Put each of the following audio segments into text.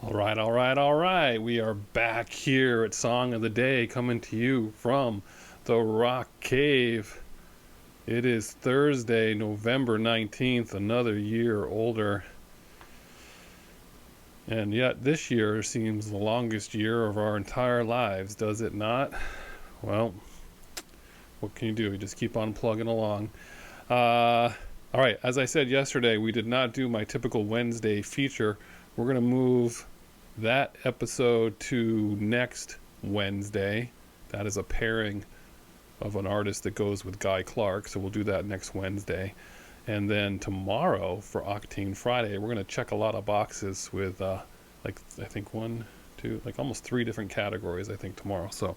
All right. We are back here at Song of the Day, coming to you from the Rock Cave. It is Thursday, November 19th, another year older. And yet, this year seems the longest year of our entire lives, does it not? Well, what can you do? You just keep on plugging along. All right, as I said yesterday, we did not do my typical Wednesday feature. We're going to move that episode to next Wednesday. That is a pairing of an artist that goes with Guy Clark, so we'll do that next Wednesday. And then tomorrow for Octane Friday, we're going to check a lot of boxes with I think one, two, like almost three different categories, I think, tomorrow. So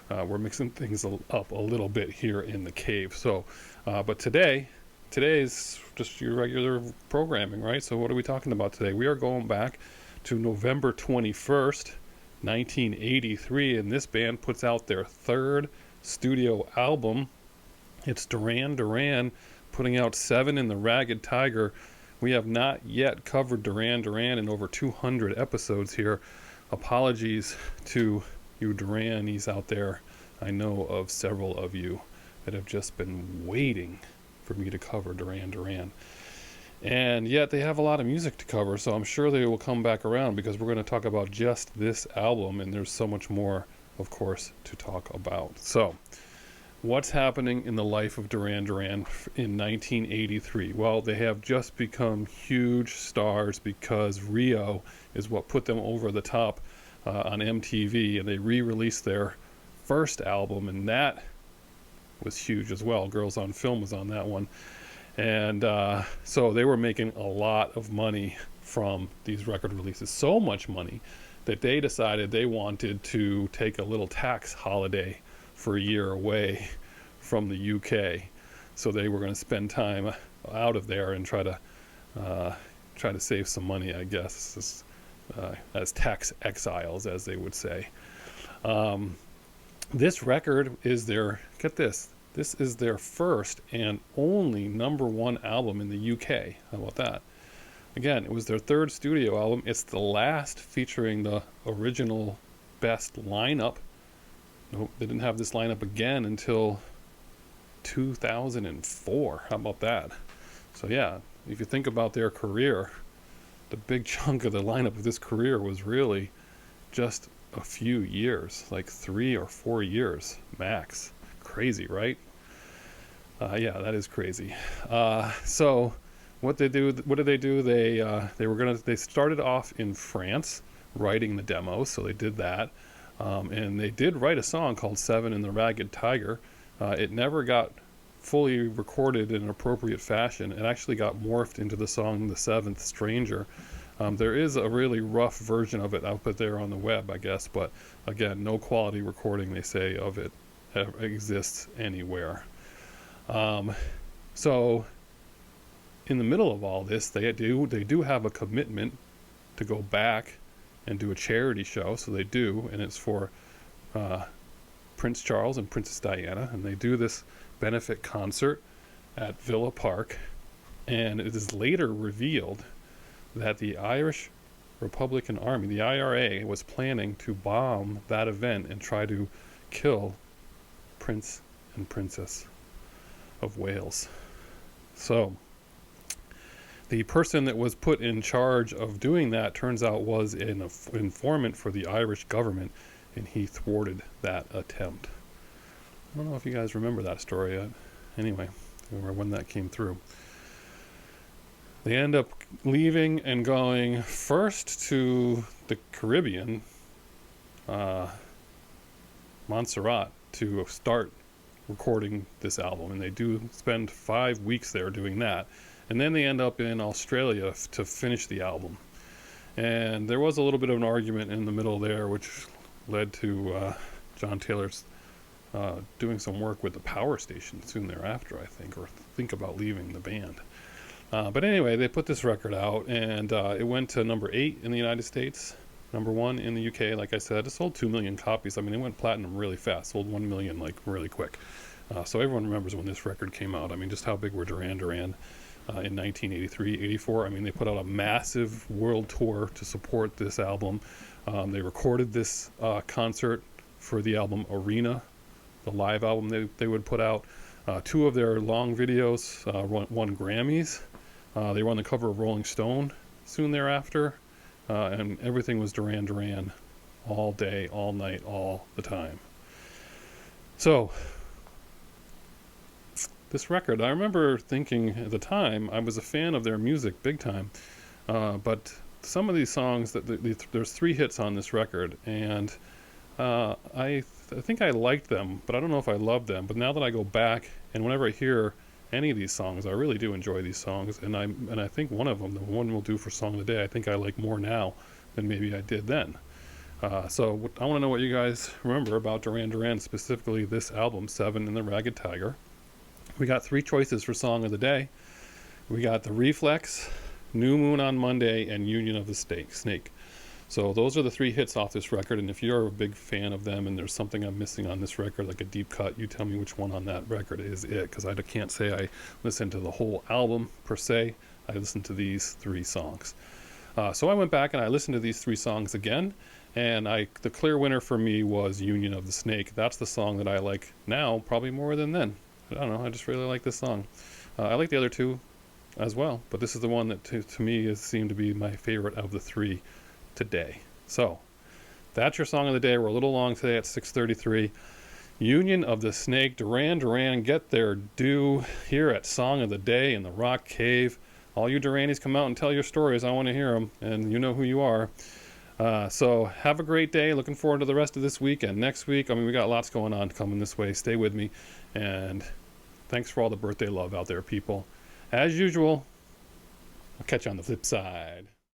we're mixing things up a little bit here in the cave. So, but today's just your regular programming, right? So what are we talking about today? We are going back to November 21st, 1983, and this band puts out their third studio album. It's Duran Duran putting out Seven in the Ragged Tiger. We have not yet covered Duran Duran in over 200 episodes here. Apologies to you Duranis out there. I know of several of you that have just been waiting for me to cover Duran Duran. And yet they have a lot of music to cover, so I'm sure they will come back around because we're going to talk about just this album, and there's so much more, of course, to talk about. So, what's happening in the life of Duran Duran in 1983? Well, they have just become huge stars because Rio is what put them over the top on MTV, and they re-released their first album, and that was huge as well. Girls on Film was on that one. And so they were making a lot of money from these record releases, so much money that they decided they wanted to take a little tax holiday for a year away from the UK. So they were going to spend time out of there and try to save some money, I guess, as tax exiles, as they would say. This record is get this is their first and only #1 album in the UK. How about that? Again, it was their third studio album. It's the last featuring the original best lineup. Nope, they didn't have this lineup again until 2004. How about that? So yeah, if you think about their career, the big chunk of the lineup of this career was really just a few years, like 3 or 4 years max. Crazy, right? Yeah, that is crazy. So what did they do? They started off in France writing the demos, so they did that. And they did write a song called Seven in the Ragged Tiger. It never got fully recorded in an appropriate fashion. It actually got morphed into the song The Seventh Stranger. There is a really rough version of it out there on the web, I guess, but again, no quality recording, they say, of it exists anywhere. So in the middle of all this, they do have a commitment to go back and do a charity show, so they do, and it's for Prince Charles and Princess Diana, and they do this benefit concert at Villa Park, and it is later revealed that the Irish Republican Army, the IRA, was planning to bomb that event and try to kill Prince and Princess of Wales. So the person that was put in charge of doing that turns out was an informant for the Irish government, and he thwarted that attempt. I don't know if you guys remember that story yet. Anyway, or when that came through. They end up leaving and going first to the Caribbean, Montserrat, to start recording this album, and they do spend 5 weeks there doing that, and then they end up in Australia to finish the album. And there was a little bit of an argument in the middle there, which led to John Taylor's doing some work with the power station soon thereafter, I think, or think about leaving the band. But anyway, they put this record out, and it went to number 8 in the United States, #1 in the UK. Like I said, it sold 2 million copies. I mean, it went platinum really fast, sold 1 million like really quick. So everyone remembers when this record came out. I mean, just how big were Duran Duran in 1983, 84. I mean, they put out a massive world tour to support this album. They recorded this concert for the album Arena, the live album they would put out. Two of their long videos won Grammys. They were on the cover of Rolling Stone soon thereafter. And everything was Duran Duran all day, all night, all the time. So, this record, I remember thinking at the time, I was a fan of their music big time, but some of these songs, there's 3 hits on this record, and I think I liked them, but I don't know if I loved them. But now that I go back, and whenever I hear any of these songs, I really do enjoy these songs, and I think one of them, the one we'll do for Song of the Day, I think I like more now than maybe I did then. So I want to know what you guys remember about Duran Duran, specifically this album, 7 and the Ragged Tiger. We got 3 choices for Song of the Day. We got The Reflex, New Moon on Monday, and Union of the Snake. So those are the 3 hits off this record, and if you're a big fan of them and there's something I'm missing on this record, like a deep cut, you tell me which one on that record is it, because I can't say I listened to the whole album per se. I listened to these 3 songs. So I went back and I listened to these 3 songs again, and the clear winner for me was Union of the Snake. That's the song that I like now, probably more than then. I don't know, I just really like this song. I like the other 2 as well, but this is the one that to me seemed to be my favorite of the 3 today. So that's your Song of the Day. We're a little long today at 6:33. Union of the Snake, Duran Duran get their due here at Song of the Day in the Rock Cave. All you Duranis, come out and tell your stories. I want to hear them, and you know who you are. So have a great day. Looking forward to the rest of this week and next week. I mean, we got lots going on coming this way. Stay with me, and thanks for all the birthday love out there, people. As usual, I'll catch you on the flip side.